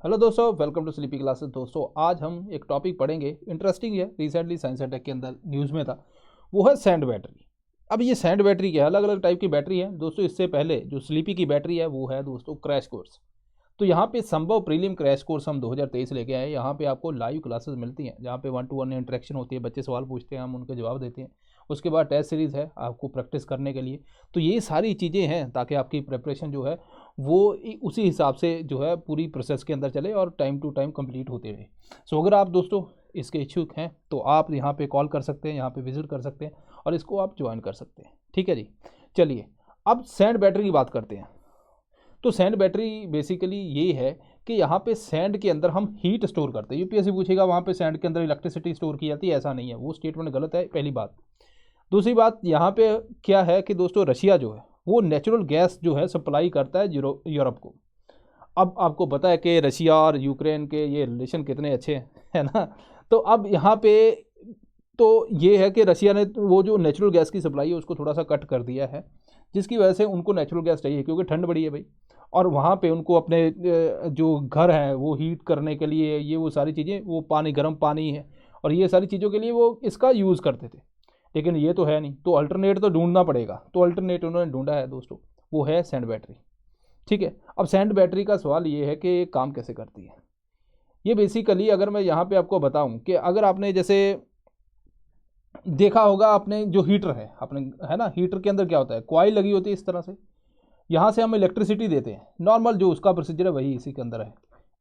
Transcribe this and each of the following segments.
Hello दोस्तों, welcome to sleepy classes. दोस्तों आज हम एक टॉपिक पढ़ेंगे, इंटरेस्टिंग है, रिसेंटली साइंस अटैक के अंदर न्यूज़ में था। वो है सैंड बैटरी। अब ये सैंड बैटरी क्या है, अलग अलग टाइप की बैटरी है दोस्तों। इससे पहले जो स्लीपी की बैटरी है वो है दोस्तों क्रैश कोर्स। तो यहाँ पे संभव प्रीलिम क्रैश कोर्स हम 2023 लेके आए। यहाँ पे आपको लाइव क्लासेस मिलती हैं जहाँ पे 1-to-1 इंटरेक्शन होती है, बच्चे सवाल पूछते हैं, हम उनके जवाब देते हैं। उसके बाद टेस्ट सीरीज़ है आपको प्रैक्टिस करने के लिए। तो ये सारी चीज़ें हैं ताकि आपकी प्रिपरेशन जो है वो उसी हिसाब से जो है पूरी प्रोसेस के अंदर चले और टाइम टू टाइम कंप्लीट होते रहे। सो अगर आप दोस्तों इसके इच्छुक हैं तो आप यहाँ पे कॉल कर सकते हैं, यहाँ पे विजिट कर सकते हैं और इसको आप ज्वाइन कर सकते हैं। ठीक है जी, चलिए अब सैंड बैटरी की बात करते हैं। तो सैंड बैटरी बेसिकली ये है कि यहाँ पे सैंड के अंदर हम हीट स्टोर करते हैं। यूपीएससी पूछेगा वहाँ पे सैंड के अंदर इलेक्ट्रिसिटी स्टोर की जाती है, ऐसा नहीं है, वो स्टेटमेंट गलत है, पहली बात। दूसरी बात यहाँ पे क्या है कि दोस्तों रशिया जो है वो नेचुरल गैस जो है सप्लाई करता है यूरोप को। अब आपको पता है कि रशिया और यूक्रेन के ये रिलेशन कितने अच्छे हैं, है ना। तो अब यहाँ पे तो ये है कि रशिया ने वो जो नेचुरल गैस की सप्लाई है उसको थोड़ा सा कट कर दिया है, जिसकी वजह से उनको नेचुरल गैस चाहिए क्योंकि ठंड बड़ी है भाई। और वहाँ पे उनको अपने जो घर हैं वो हीट करने के लिए ये वो सारी चीज़ें, वो पानी, गर्म पानी है और ये सारी चीज़ों के लिए वो इसका यूज़ करते थे। लेकिन ये तो है नहीं, तो अल्टरनेट तो ढूंढना पड़ेगा। तो अल्टरनेट उन्होंने ढूंढा है दोस्तों, वो है सैंड बैटरी। ठीक है, अब सैंड बैटरी का सवाल ये है कि ये काम कैसे करती है। ये बेसिकली अगर मैं यहाँ पे आपको बताऊं कि अगर आपने जैसे देखा होगा, आपने जो हीटर है अपने, है ना, हीटर के अंदर क्या होता है, कॉइल लगी होती है इस तरह से। यहाँ से हम इलेक्ट्रिसिटी देते हैं, नॉर्मल जो उसका प्रोसीजर है वही इसी के अंदर है।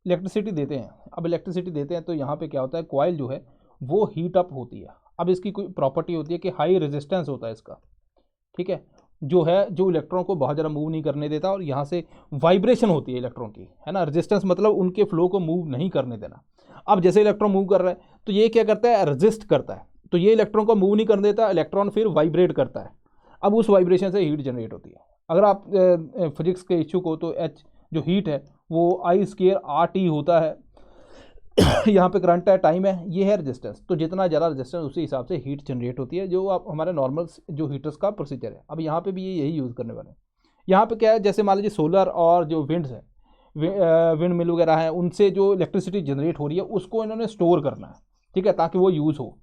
इलेक्ट्रिसिटी देते हैं, अब इलेक्ट्रिसिटी देते हैं तो यहाँ पे क्या होता है, कॉइल जो है वो हीट अप होती है। अब इसकी कोई प्रॉपर्टी होती है कि हाई रेजिस्टेंस होता है इसका। ठीक है, जो है जो इलेक्ट्रॉन को बहुत ज़्यादा मूव नहीं करने देता और यहाँ से वाइब्रेशन होती है इलेक्ट्रॉन की, है ना। रेजिस्टेंस मतलब उनके फ्लो को मूव नहीं करने देना। अब जैसे इलेक्ट्रॉन मूव कर रहा है तो ये क्या करता है, रेजिस्ट करता है, तो ये इलेक्ट्रॉन को मूव नहीं करने देता, इलेक्ट्रॉन फिर वाइब्रेट करता है। अब उस वाइब्रेशन से हीट जनरेट होती है। अगर आप फिजिक्स के इच्छुक हो तो एच जो हीट है वो I² RT होता है। यहाँ पे करंट है, टाइम है, ये है रेजिस्टेंस। तो जितना ज़्यादा रेजिस्टेंस उसी हिसाब से हीट जनरेट होती है, जो आप हमारे नॉर्मल जो हीटर्स का प्रोसीजर है। अब यहाँ पे भी ये यही यूज़ करने वाले हैं। यहाँ पे क्या है, जैसे मान लीजिए सोलर और जो विंड्स है, विंड मिल वगैरह है, उनसे जो इलेक्ट्रिसिटी जनरेट हो रही है उसको इन्होंने स्टोर करना है। ठीक है, ताकि वो यूज़ हो।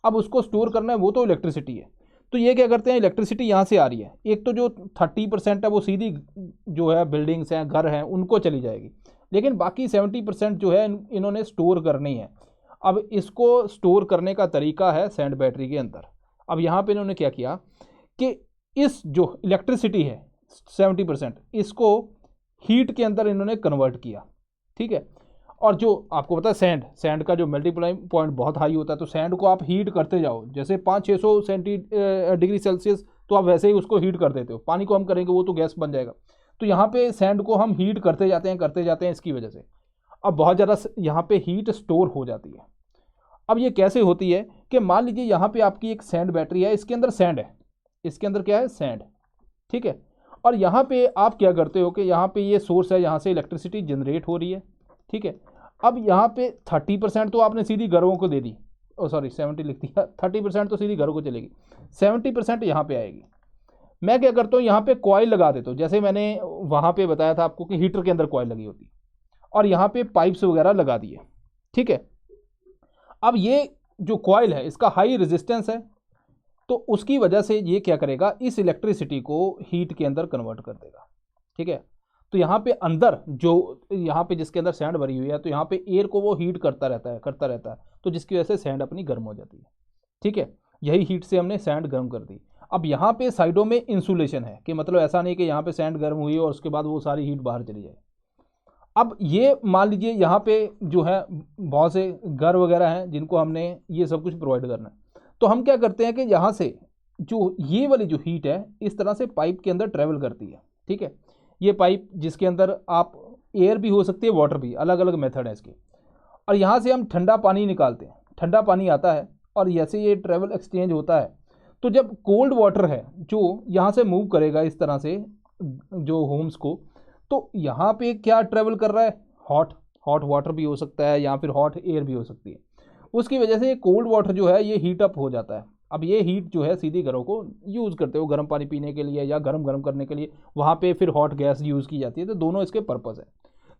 अब उसको स्टोर करना है, वो तो इलेक्ट्रिसिटी है। तो ये क्या करते हैं, इलेक्ट्रिसिटी यहाँ से आ रही है, एक तो जो 30% है वो सीधी जो है बिल्डिंग्स हैं, घर हैं, उनको चली जाएगी। लेकिन बाकी 70% जो है इन्होंने स्टोर करनी है। अब इसको स्टोर करने का तरीका है सैंड बैटरी के अंदर। अब यहाँ पे इन्होंने क्या किया कि इस जो इलेक्ट्रिसिटी है 70%, इसको हीट के अंदर इन्होंने कन्वर्ट किया। ठीक है, और जो आपको पता है सैंड, सैंड का जो मल्टीप्लाइंग पॉइंट बहुत हाई होता है, तो सैंड को आप हीट करते जाओ, जैसे 500-600 डिग्री सेल्सियस, तो आप वैसे ही उसको हीट कर देते हो। पानी को हम करेंगे वो तो गैस बन जाएगा। तो यहाँ पे सैंड को हम हीट करते जाते हैं इसकी वजह से। अब बहुत ज़्यादा यहाँ पे हीट स्टोर हो जाती है। अब ये कैसे होती है कि मान लीजिए यहाँ पे आपकी एक सैंड बैटरी है, इसके अंदर सैंड है, इसके अंदर क्या है, सैंड। ठीक है, और यहाँ पे आप क्या करते हो कि यहाँ पे ये सोर्स है, यहाँ से इलेक्ट्रिसिटी जनरेट हो रही है। ठीक है, अब यहाँ पे 30% तो आपने सीधी घरों को दे दी, ओ सॉरी 70 लिख दिया, 30% तो सीधी घरों को चलेगी, 70% यहाँ पे आएगी। मैं क्या करता हूँ, यहाँ पे कॉइल लगा देता हूँ, जैसे मैंने वहाँ पे बताया था आपको कि हीटर के अंदर कॉइल लगी होती है, और यहाँ पे पाइप्स वगैरह लगा दिए। ठीक है, अब ये जो कॉइल है इसका हाई रेजिस्टेंस है, तो उसकी वजह से ये क्या करेगा, इस इलेक्ट्रिसिटी को हीट के अंदर कन्वर्ट कर देगा। ठीक है, तो यहाँ पे अंदर जो यहाँ पे जिसके अंदर सैंड भरी हुई है, तो यहाँ पे एयर को वो हीट करता रहता है, तो जिसकी वजह से सैंड अपनी गर्म हो जाती है। ठीक है, यही हीट से हमने सैंड गर्म कर दी। अब यहाँ पे साइडों में इंसुलेशन है, कि मतलब ऐसा नहीं कि यहाँ पे सैंड गर्म हुई और उसके बाद वो सारी हीट बाहर चली जाए। अब ये मान लीजिए यहाँ पे जो है बहुत से घर वगैरह हैं जिनको हमने ये सब कुछ प्रोवाइड करना है, तो हम क्या करते हैं कि यहाँ से जो ये वाली जो हीट है इस तरह से पाइप के अंदर ट्रेवल करती है। ठीक है, ये पाइप जिसके अंदर आप एयर भी हो सकती है, वाटर भी, अलग अलग मेथड है इसके। और यहाँ से हम ठंडा पानी निकालते हैं, ठंडा पानी आता है और जैसे ये ट्रेवल एक्सचेंज होता है, तो जब कोल्ड वाटर है जो यहाँ से मूव करेगा इस तरह से जो होम्स को, तो यहाँ पे क्या ट्रेवल कर रहा है, हॉट हॉट वाटर भी हो सकता है या फिर हॉट एयर भी हो सकती है। उसकी वजह से ये कोल्ड वाटर जो है ये हीट अप हो जाता है। अब ये हीट जो है सीधी घरों को यूज़ करते हो, गर्म पानी पीने के लिए या गर्म गर्म करने के लिए, वहाँ पे फिर हॉट गैस यूज़ की जाती है, तो दोनों इसके पर्पज़ है।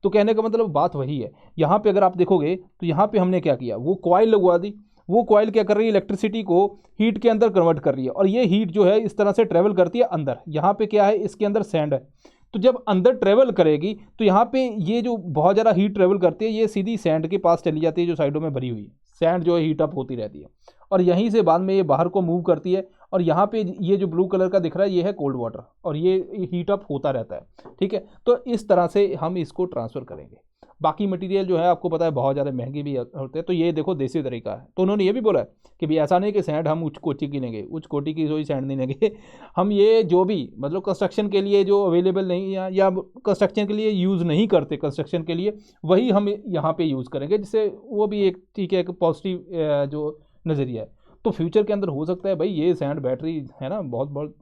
तो कहने का मतलब बात वही है। यहाँ पे अगर आप देखोगे तो यहाँ पे हमने क्या किया, वो कॉइल लगवा दी, वो कॉइल क्या कर रही है, इलेक्ट्रिसिटी को हीट के अंदर कन्वर्ट कर रही है, और ये हीट जो है इस तरह से ट्रेवल करती है अंदर। यहाँ पे क्या है, इसके अंदर सैंड है, तो जब अंदर ट्रेवल करेगी तो यहाँ पे ये जो बहुत ज़्यादा हीट ट्रेवल करती है, ये सीधी सैंड के पास चली जाती है जो साइडों में भरी हुई है। सैंड जो है हीट अप होती रहती है, और यहीं से बाद में ये बाहर को मूव करती है, और यहाँ पे ये जो ब्लू कलर का दिख रहा है ये है कोल्ड वाटर, और ये हीट अप होता रहता है। ठीक है, तो इस तरह से हम इसको ट्रांसफ़र करेंगे। बाकी मटेरियल जो है आपको पता है बहुत ज़्यादा महंगे भी होते हैं, तो ये देखो देसी तरीका है। तो उन्होंने ये भी बोला है कि भाई ऐसा नहीं कि सैंड हम उच्च कोटि की लेंगे, उच्च कोटि की कोई सैंड नहीं लेंगे हम ये जो भी मतलब कंस्ट्रक्शन के लिए जो अवेलेबल नहीं है या कंस्ट्रक्शन के लिए यूज़ नहीं करते कंस्ट्रक्शन के लिए, वही हम यहाँ पे यूज़ करेंगे, जिससे वो भी एक ठीक है एक पॉजिटिव जो नज़रिया है। तो फ्यूचर के अंदर हो सकता है भाई ये सैंड बैटरी है ना बहुत बहुत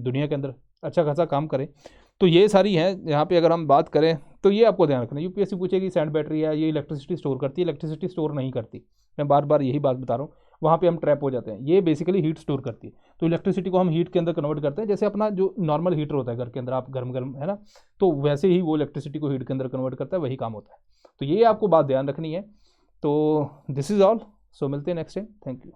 दुनिया के अंदर अच्छा खासा काम करे। तो ये सारी है यहाँ पे अगर हम बात करें तो ये आपको ध्यान रखना, यूपीएससी पूछेगी सैंड बैटरी है ये इलेक्ट्रिसिटी स्टोर करती है, इलेक्ट्रिसिटी स्टोर नहीं करती। मैं बार बार यही बात बता रहा हूँ, वहाँ पे हम ट्रैप हो जाते हैं। ये बेसिकली हीट स्टोर करती है, तो इलेक्ट्रिसिटी को हम हीट के अंदर कन्वर्ट करते हैं, जैसे अपना जो नॉर्मल हीटर होता है घर के अंदर, आप गर्म गर्म है ना, तो वैसे ही वो इलेक्ट्रिसिटी को हीट के अंदर कन्वर्ट करता है, वही काम होता है। तो ये आपको बात ध्यान रखनी है। तो दिस इज़ ऑल, सो मिलते हैं नेक्स्ट टाइम, थैंक यू।